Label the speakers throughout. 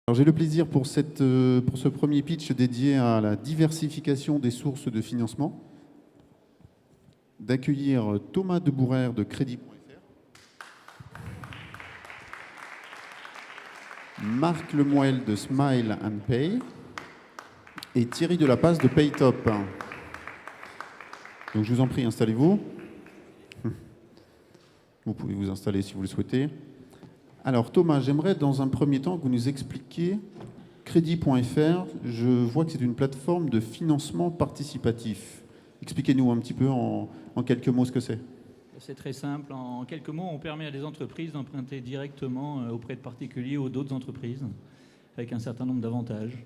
Speaker 1: Alors, j'ai le plaisir pour ce premier pitch dédié à la diversification des sources de financement d'accueillir Thomas Debourère de Crédit.fr, Marc Lemoel de Smile and Pay et Thierry Delapace de Paytop. Donc je vous en prie, installez-vous. Vous pouvez vous installer si vous le souhaitez. Alors Thomas, j'aimerais dans un premier temps que vous nous expliquiez Crédit.fr. Je vois que c'est une plateforme de financement participatif. Expliquez-nous un petit peu en quelques mots ce que c'est.
Speaker 2: C'est très simple. En quelques mots, on permet à des entreprises d'emprunter directement auprès de particuliers ou d'autres entreprises avec un certain nombre d'avantages.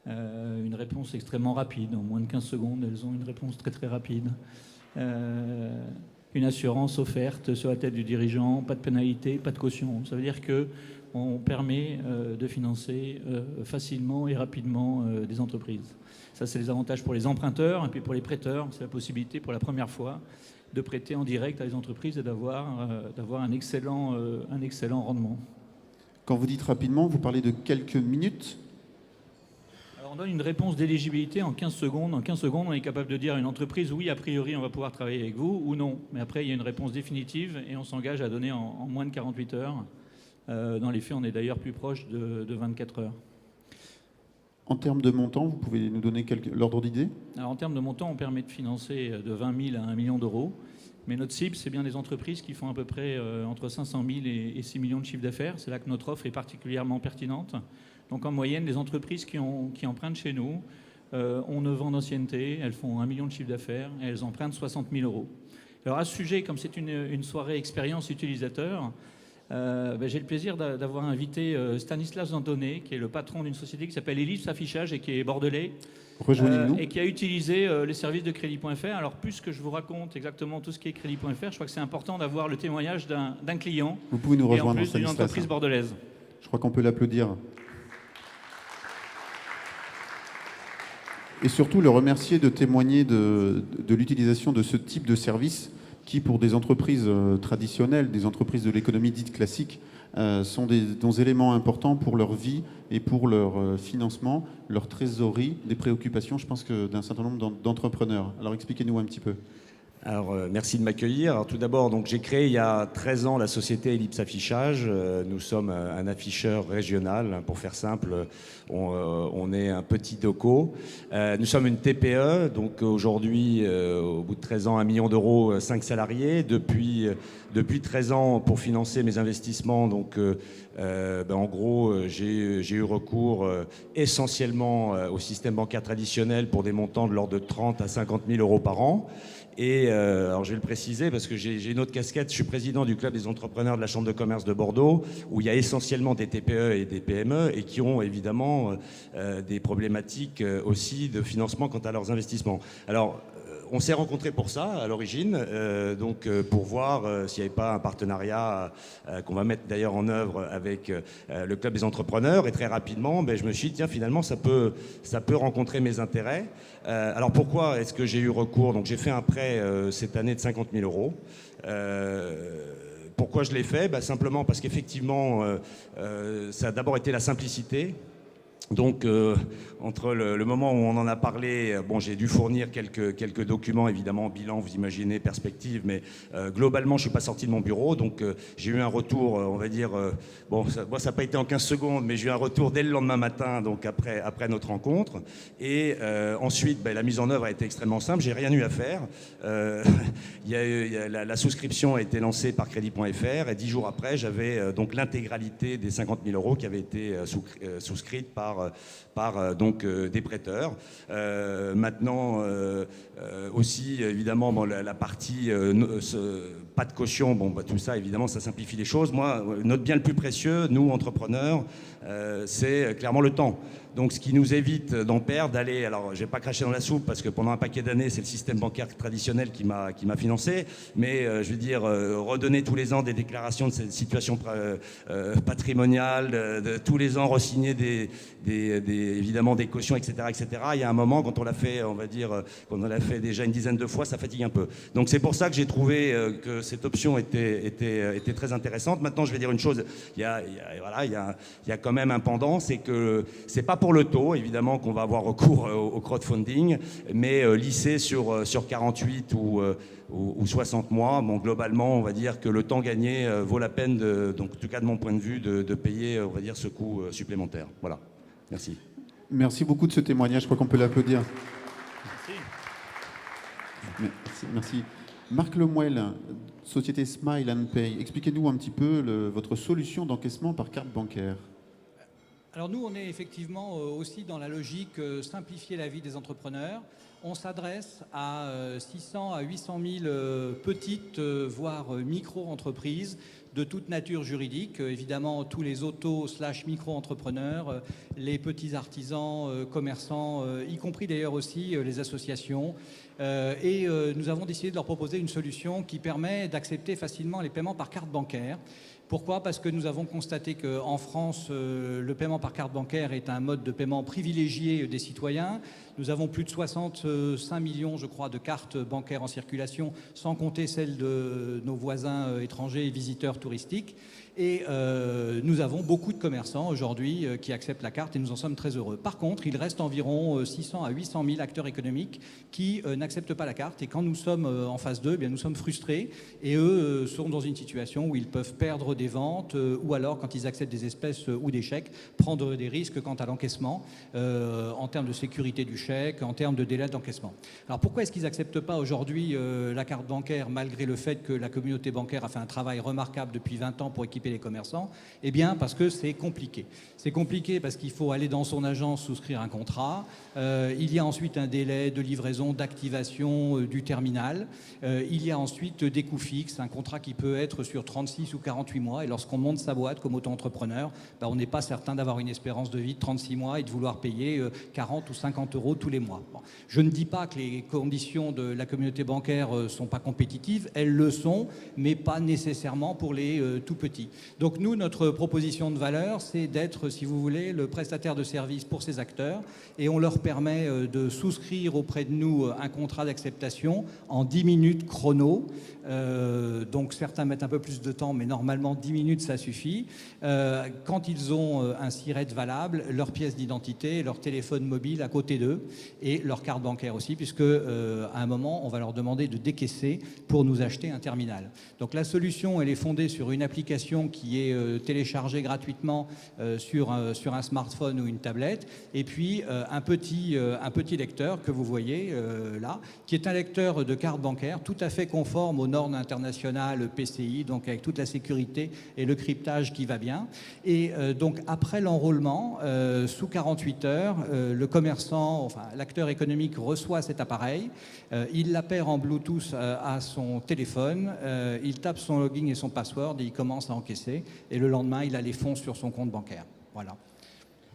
Speaker 2: Une réponse extrêmement rapide. En moins de 15 secondes, elles ont une réponse très très rapide. Une assurance offerte sur la tête du dirigeant, pas de pénalité, pas de caution. Ça veut dire qu'on permet de financer facilement et rapidement des entreprises. Ça, c'est les avantages pour les emprunteurs. Et puis pour les prêteurs, c'est la possibilité pour la première fois de prêter en direct à les entreprises et d'avoir un excellent rendement.
Speaker 1: Quand vous dites rapidement, vous parlez de quelques minutes ?
Speaker 2: On donne une réponse d'éligibilité en 15 secondes. En 15 secondes, on est capable de dire à une entreprise, oui, a priori, on va pouvoir travailler avec vous, ou non. Mais après, il y a une réponse définitive et on s'engage à donner en moins de 48 heures. Dans les faits, on est d'ailleurs plus proche de 24 heures.
Speaker 1: En termes de montant, vous pouvez nous donner l'ordre d'idée ?
Speaker 2: Alors, en termes de montant, on permet de financer de 20 000 à 1 million d'euros. Mais notre cible, c'est bien des entreprises qui font à peu près entre 500 000 et 6 millions de chiffre d'affaires. C'est là que notre offre est particulièrement pertinente. Donc en moyenne, les entreprises qui empruntent chez nous ont 9 ans d'ancienneté, elles font 1 million de chiffre d'affaires et elles empruntent 60 000 euros. Alors à ce sujet, comme c'est une soirée expérience utilisateur, j'ai le plaisir d'avoir invité Stanislas Zandoné, qui est le patron d'une société qui s'appelle Ellipse Affichage et qui est bordelais.
Speaker 1: Rejoignez-nous.
Speaker 2: Et qui a utilisé les services de Crédit.fr. Alors plus que je vous raconte exactement tout ce qui est Crédit.fr, je crois que c'est important d'avoir le témoignage d'un client.
Speaker 1: Vous pouvez nous rejoindre,
Speaker 2: et en plus d'une entreprise bordelaise.
Speaker 1: Je crois qu'on peut l'applaudir. Et surtout le remercier de témoigner de l'utilisation de ce type de service qui, pour des entreprises traditionnelles, des entreprises de l'économie dite classique, sont des éléments importants pour leur vie et pour leur financement, leur trésorerie, des préoccupations, je pense, d'un certain nombre d'entrepreneurs. Alors expliquez-nous un petit peu.
Speaker 3: Alors, merci de m'accueillir. Alors, tout d'abord, j'ai créé il y a 13 ans la société Ellipse Affichage. Nous sommes un afficheur régional. Pour faire simple, on est un petit doco. Nous sommes une TPE. Donc aujourd'hui, au bout de 13 ans, 1 million d'euros, 5 salariés. Depuis 13 ans, pour financer mes investissements, donc, en gros, j'ai eu recours essentiellement au système bancaire traditionnel pour des montants de l'ordre de 30 à 50 000 euros par an. Et alors je vais le préciser parce que j'ai une autre casquette, je suis président du club des entrepreneurs de la Chambre de commerce de Bordeaux, où il y a essentiellement des TPE et des PME et qui ont évidemment des problématiques aussi de financement quant à leurs investissements. Alors on s'est rencontrés pour ça à l'origine, pour voir s'il n'y avait pas un partenariat qu'on va mettre d'ailleurs en œuvre avec le club des entrepreneurs. Et très rapidement, je me suis dit, tiens, finalement, ça peut rencontrer mes intérêts. Alors pourquoi est-ce que j'ai eu recours ? Donc j'ai fait un prêt cette année de 50 000 euros. Pourquoi je l'ai fait ? Simplement parce qu'effectivement, ça a d'abord été la simplicité. Donc, entre le moment où on en a parlé, j'ai dû fournir quelques documents, évidemment, bilan, vous imaginez, perspective, mais globalement, je ne suis pas sorti de mon bureau, donc j'ai eu un retour, on va dire, ça n'a pas été en 15 secondes, mais j'ai eu un retour dès le lendemain matin, donc après notre rencontre. Et ensuite, la mise en œuvre a été extrêmement simple, j'ai rien eu à faire. La souscription a été lancée par Crédit.fr, et 10 jours après, j'avais donc l'intégralité des 50 000 euros qui avaient été souscrites par des prêteurs. Maintenant, aussi, évidemment, la partie pas de caution, tout ça, évidemment, ça simplifie les choses. Moi, notre bien le plus précieux, nous, entrepreneurs, c'est clairement le temps. Donc, ce qui nous évite d'en perdre, d'aller... Alors, je vais pas cracher dans la soupe parce que pendant un paquet d'années, c'est le système bancaire traditionnel qui m'a financé. Mais, je veux dire, redonner tous les ans des déclarations de cette situation patrimoniale, tous les ans re-signer des évidemment des cautions, etc., etc. Il y a un moment, quand on l'a fait, on va dire, quand on l'a fait déjà une dizaine de fois, ça fatigue un peu. Donc c'est pour ça que j'ai trouvé que cette option était très intéressante. Maintenant, je vais dire une chose, il y a quand même un pendant, c'est que c'est pas pour le taux, évidemment, qu'on va avoir recours au crowdfunding, mais lissé sur 48 ou 60 mois, bon, globalement, on va dire que le temps gagné vaut la peine, donc en tout cas de mon point de vue, de payer, on va dire, ce coût supplémentaire. Voilà. Merci.
Speaker 1: Merci beaucoup de ce témoignage. Je crois qu'on peut l'applaudir. Merci. Marc Lemuel, société Smile and Pay. Expliquez-nous un petit peu votre solution d'encaissement par carte bancaire.
Speaker 4: Alors nous, on est effectivement aussi dans la logique simplifier la vie des entrepreneurs. On s'adresse à 600 à 800 000 petites, voire micro-entreprises de toute nature juridique. Évidemment, tous les auto/micro-entrepreneurs, les petits artisans, commerçants, y compris d'ailleurs aussi les associations. Et nous avons décidé de leur proposer une solution qui permet d'accepter facilement les paiements par carte bancaire. Pourquoi ? Parce que nous avons constaté qu'en France, le paiement par carte bancaire est un mode de paiement privilégié des citoyens. Nous avons plus de 65 millions, je crois, de cartes bancaires en circulation, sans compter celles de nos voisins étrangers et visiteurs touristiques. Et nous avons beaucoup de commerçants aujourd'hui qui acceptent la carte et nous en sommes très heureux. Par contre, il reste environ 600 à 800 000 acteurs économiques qui n'acceptent pas la carte. Et quand nous sommes en phase 2, eh bien, nous sommes frustrés. Et eux sont dans une situation où ils peuvent perdre des ventes ou alors, quand ils acceptent des espèces ou des chèques, prendre des risques quant à l'encaissement en termes de sécurité du chèque, en termes de délai d'encaissement. Alors pourquoi est-ce qu'ils n'acceptent pas aujourd'hui la carte bancaire malgré le fait que la communauté bancaire a fait un travail remarquable depuis 20 ans pour équiper les commerçants? Eh bien parce que c'est compliqué. C'est compliqué parce qu'il faut aller dans son agence souscrire un contrat. Il y a ensuite un délai de livraison, d'activation du terminal. Il y a ensuite des coûts fixes, un contrat qui peut être sur 36 ou 48 mois. Et lorsqu'on monte sa boîte comme auto-entrepreneur, on n'est pas certain d'avoir une espérance de vie de 36 mois et de vouloir payer 40 ou 50 euros tous les mois. Bon. Je ne dis pas que les conditions de la communauté bancaire ne sont pas compétitives. Elles le sont, mais pas nécessairement pour les tout petits. Donc nous, notre proposition de valeur, c'est d'être, si vous voulez, le prestataire de service pour ces acteurs. Et on leur permet de souscrire auprès de nous un contrat d'acceptation en 10 minutes chrono. Donc certains mettent un peu plus de temps, mais normalement 10 minutes ça suffit. Quand ils ont un SIRET valable, leur pièce d'identité, leur téléphone mobile à côté d'eux et leur carte bancaire aussi, puisque à un moment on va leur demander de décaisser pour nous acheter un terminal. Donc la solution, elle est fondée sur une application qui est téléchargée gratuitement sur un smartphone ou une tablette, et puis un petit lecteur que vous voyez là, qui est un lecteur de carte bancaire tout à fait conforme aux normes internationales PCI, donc avec toute la sécurité et le cryptage qui va bien. Et donc après l'enrôlement, sous 48 heures, le commerçant, enfin l'acteur économique reçoit cet appareil, il l'appelle en Bluetooth à son téléphone, il tape son login et son password et il commence à encaisser. Et le lendemain, il a les fonds sur son compte bancaire. Voilà.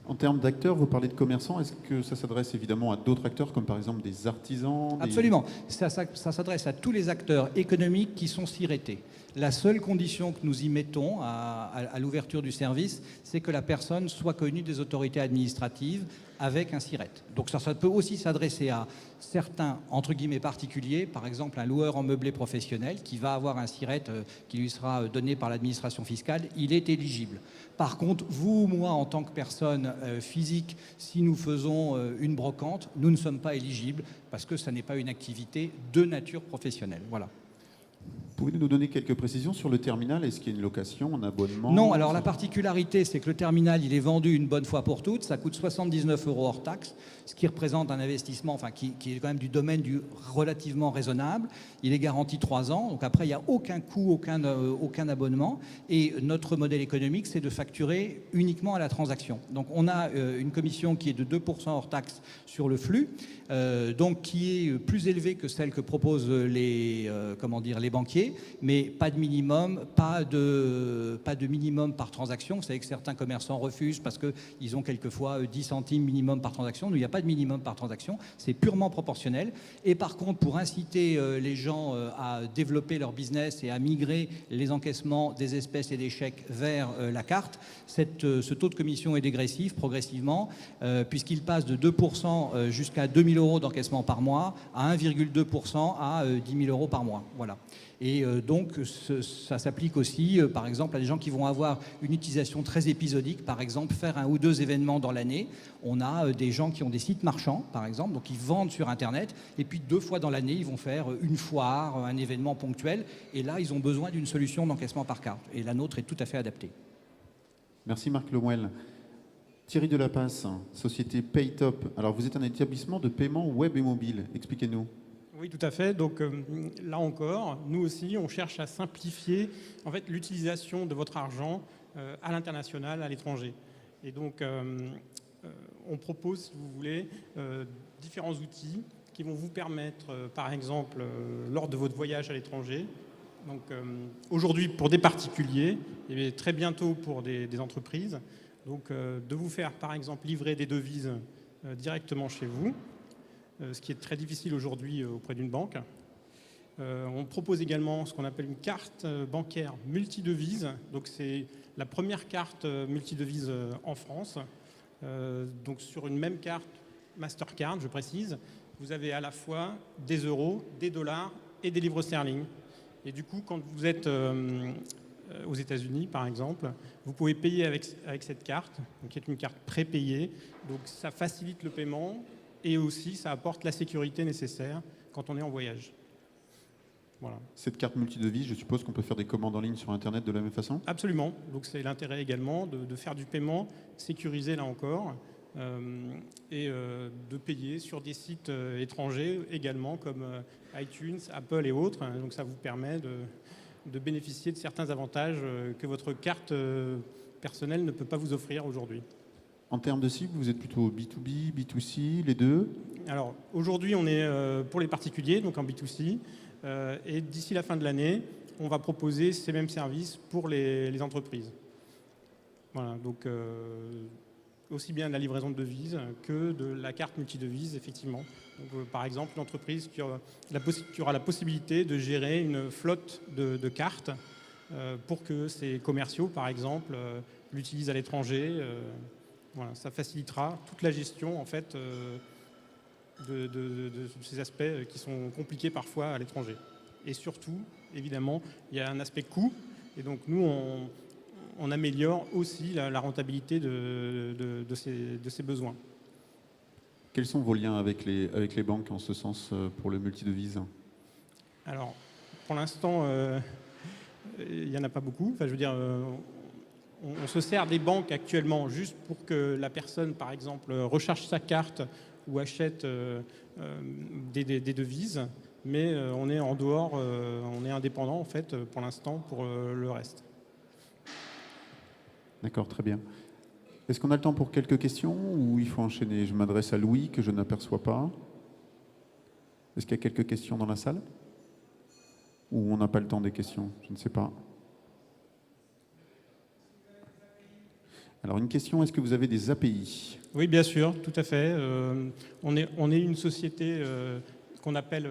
Speaker 1: En termes d'acteurs, vous parlez de commerçants. Est-ce que ça s'adresse évidemment à d'autres acteurs, comme par exemple des artisans
Speaker 4: Absolument. Ça s'adresse à tous les acteurs économiques qui sont SIRETés. La seule condition que nous y mettons à l'ouverture du service, c'est que la personne soit connue des autorités administratives avec un SIRET. Donc ça peut aussi s'adresser à certains, entre guillemets, particuliers, par exemple un loueur en meublé professionnel qui va avoir un SIRET qui lui sera donné par l'administration fiscale, il est éligible. Par contre, vous ou moi, en tant que personne physique, si nous faisons une brocante, nous ne sommes pas éligibles parce que ça n'est pas une activité de nature professionnelle. Voilà.
Speaker 1: Pouvez-vous nous donner quelques précisions sur le terminal? Est-ce qu'il y a une location, un abonnement?
Speaker 4: Non, alors la particularité, c'est que le terminal, il est vendu une bonne fois pour toutes. Ça coûte 79 € hors taxe, ce qui représente un investissement qui est quand même du domaine du relativement raisonnable. Il est garanti 3 ans, donc après, il n'y a aucun coût, aucun abonnement. Et notre modèle économique, c'est de facturer uniquement à la transaction. Donc on a une commission qui est de 2% hors taxe sur le flux, donc qui est plus élevée que celle que proposent les banquiers. demander, mais pas de minimum, pas de minimum par transaction. Vous savez que certains commerçants refusent parce qu'ils ont quelquefois 10 centimes minimum par transaction. Nous, il n'y a pas de minimum par transaction, c'est purement proportionnel. Et par contre, pour inciter les gens à développer leur business et à migrer les encaissements des espèces et des chèques vers la carte, ce taux de commission est dégressif progressivement, puisqu'il passe de 2% jusqu'à 2 000 euros d'encaissement par mois à 1,2% à 10 000 euros par mois. Voilà. Et donc, ça s'applique aussi, par exemple, à des gens qui vont avoir une utilisation très épisodique, par exemple, faire 1 ou 2 événements dans l'année. On a des gens qui ont des sites marchands, par exemple, donc ils vendent sur Internet, et puis 2 fois dans l'année, ils vont faire une foire, un événement ponctuel, et là, ils ont besoin d'une solution d'encaissement par carte. Et la nôtre est tout à fait adaptée.
Speaker 1: Merci Marc Lemuel. Thierry Delapasse, société PayTop. Alors, vous êtes un établissement de paiement web et mobile. Expliquez-nous.
Speaker 5: Oui, tout à fait. Donc là encore, nous aussi, on cherche à simplifier en fait l'utilisation de votre argent à l'international, à l'étranger. Et donc, on propose, si vous voulez, différents outils qui vont vous permettre, par exemple, lors de votre voyage à l'étranger, donc aujourd'hui pour des particuliers et très bientôt pour des entreprises, donc de vous faire, par exemple, livrer des devises directement chez vous. Ce qui est très difficile aujourd'hui auprès d'une banque. On propose également ce qu'on appelle une carte bancaire multidevise. Donc c'est la première carte multidevise en France. Donc sur une même carte Mastercard, je précise, vous avez à la fois des euros, des dollars et des livres sterling. Et du coup, quand vous êtes aux États-Unis, par exemple, vous pouvez payer avec cette carte, qui est une carte prépayée. Donc ça facilite le paiement. Et aussi, ça apporte la sécurité nécessaire quand on est en voyage. Voilà.
Speaker 1: Cette carte multidevise, je suppose qu'on peut faire des commandes en ligne sur Internet de la même façon ?
Speaker 5: Absolument. Donc c'est l'intérêt également de faire du paiement sécurisé là encore et de payer sur des sites étrangers également comme iTunes, Apple et autres. Donc ça vous permet de bénéficier de certains avantages que votre carte personnelle ne peut pas vous offrir aujourd'hui.
Speaker 1: En termes de cible, vous êtes plutôt B2B, B2C, les deux ?
Speaker 5: Alors aujourd'hui, on est pour les particuliers, donc en B2C. Et d'ici la fin de l'année, on va proposer ces mêmes services pour les entreprises. Voilà, donc aussi bien de la livraison de devises que de la carte multidevise, effectivement. Donc, par exemple, une entreprise qui aura la possibilité de gérer une flotte de cartes pour que ses commerciaux, par exemple, l'utilisent à l'étranger. Voilà, ça facilitera toute la gestion en fait, de ces aspects qui sont compliqués parfois à l'étranger. Et surtout, évidemment, il y a un aspect coût. Et donc nous, on améliore aussi la rentabilité de ces besoins.
Speaker 1: Quels sont vos liens avec les banques en ce sens pour le multidevise ?
Speaker 5: Alors, pour l'instant, il n'y en a pas beaucoup. Enfin, je veux dire... On se sert des banques actuellement juste pour que la personne, par exemple, recharge sa carte ou achète des devises, mais on est en dehors, on est indépendant en fait pour l'instant pour le reste.
Speaker 1: D'accord, très bien. Est-ce qu'on a le temps pour quelques questions ou il faut enchaîner ? Je m'adresse à Louis que je n'aperçois pas. Est-ce qu'il y a quelques questions dans la salle ? Ou on n'a pas le temps des questions ? Je ne sais pas. Alors une question, est-ce que vous avez des API ?
Speaker 5: Oui, bien sûr, tout à fait. On est une société qu'on appelle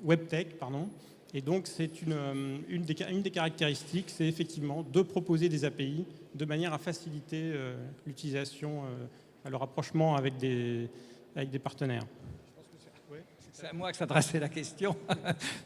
Speaker 5: WebTech, pardon. Et donc c'est une des caractéristiques, c'est effectivement de proposer des API de manière à faciliter l'utilisation, le rapprochement avec des partenaires.
Speaker 4: C'est à moi que s'adressait la question.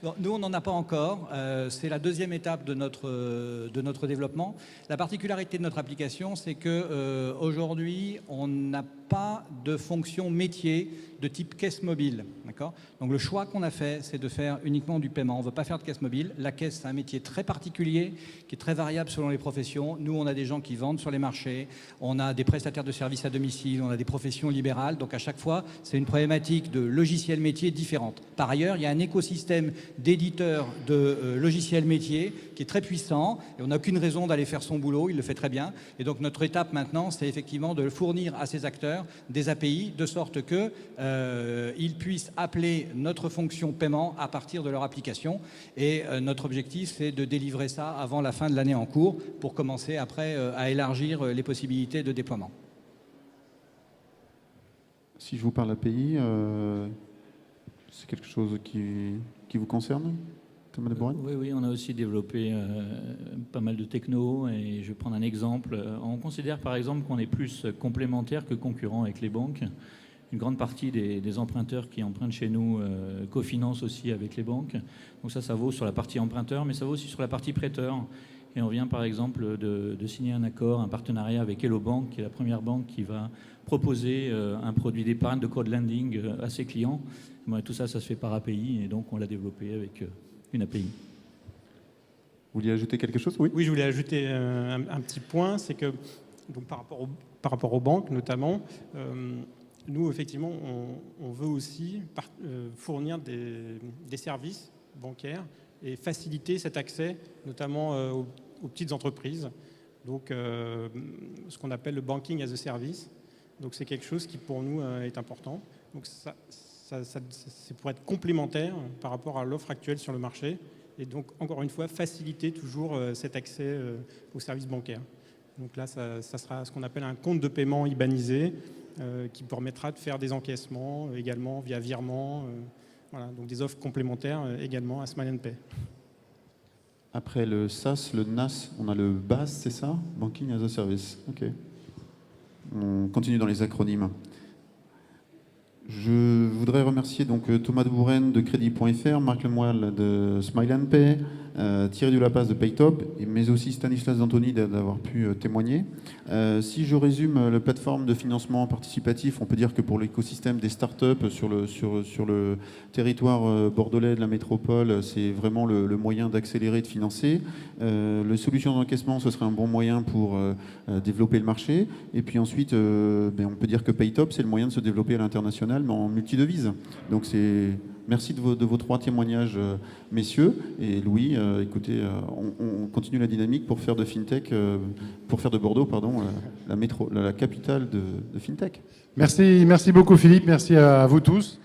Speaker 4: Bon, nous, on n'en a pas encore. C'est la deuxième étape de notre développement. La particularité de notre application, c'est qu'aujourd'hui, on n'a pas de fonction métier de type caisse mobile. D'accord ? Donc le choix qu'on a fait, c'est de faire uniquement du paiement. On ne veut pas faire de caisse mobile. La caisse, c'est un métier très particulier, qui est très variable selon les professions. Nous, on a des gens qui vendent sur les marchés, on a des prestataires de services à domicile, on a des professions libérales. Donc à chaque fois, c'est une problématique de logiciel métier différentes. Par ailleurs, il y a un écosystème d'éditeurs de logiciels métiers qui est très puissant et on n'a aucune raison d'aller faire son boulot, il le fait très bien. Et donc notre étape maintenant, c'est effectivement de fournir à ces acteurs des API de sorte qu'ils puissent appeler notre fonction paiement à partir de leur application. Et notre objectif, c'est de délivrer ça avant la fin de l'année en cours pour commencer après à élargir les possibilités de déploiement.
Speaker 1: Si je vous parle API, c'est quelque chose qui vous concerne, Thomas de Bourren?
Speaker 2: Oui, on a aussi développé pas mal de techno et je vais prendre un exemple. On considère par exemple qu'on est plus complémentaire que concurrent avec les banques. Une grande partie des emprunteurs qui empruntent chez nous cofinancent aussi avec les banques. Donc ça vaut sur la partie emprunteur, mais ça vaut aussi sur la partie prêteur. Et on vient par exemple de signer un accord, un partenariat avec Hello Bank, qui est la première banque qui va proposer un produit d'épargne de crowdlending à ses clients. Bon, tout ça, ça se fait par API et donc on l'a développé avec une API.
Speaker 1: Vous vouliez ajouter quelque chose? Oui.
Speaker 5: Oui, je voulais ajouter un petit point, c'est que donc, par rapport aux banques notamment, nous effectivement on veut aussi fournir des services bancaires et faciliter cet accès notamment aux petites entreprises, donc ce qu'on appelle le banking as a service. Donc c'est quelque chose qui pour nous est important. Donc c'est pour être complémentaire par rapport à l'offre actuelle sur le marché et donc encore une fois faciliter toujours cet accès aux services bancaires. Donc là ça sera ce qu'on appelle un compte de paiement IBANisé qui permettra de faire des encaissements également via virement. Voilà, donc des offres complémentaires également à Smile & Pay.
Speaker 1: Après le SaaS, le NAS, on a le BaaS, c'est ça? Banking as a Service. Ok. On continue dans les acronymes. Je voudrais remercier donc Thomas de Bourren de Crédit.fr, Marc Lemoyle de Smile & Pay, Thierry Delapace de Paytop, mais aussi Stanislas D'Antoni d'avoir pu témoigner. Si je résume la plateforme de financement participatif, on peut dire que pour l'écosystème des startups sur le territoire bordelais de la métropole, c'est vraiment le moyen d'accélérer, de financer. Les solutions d'encaissement, ce serait un bon moyen pour développer le marché. Et puis ensuite, on peut dire que Paytop, c'est le moyen de se développer à l'international, mais en multidevise. Donc merci de vos 3 témoignages, messieurs. Et Louis, écoutez, on continue la dynamique pour faire de FinTech, pour faire de Bordeaux, la capitale de FinTech.
Speaker 6: Merci beaucoup Philippe, merci à vous tous.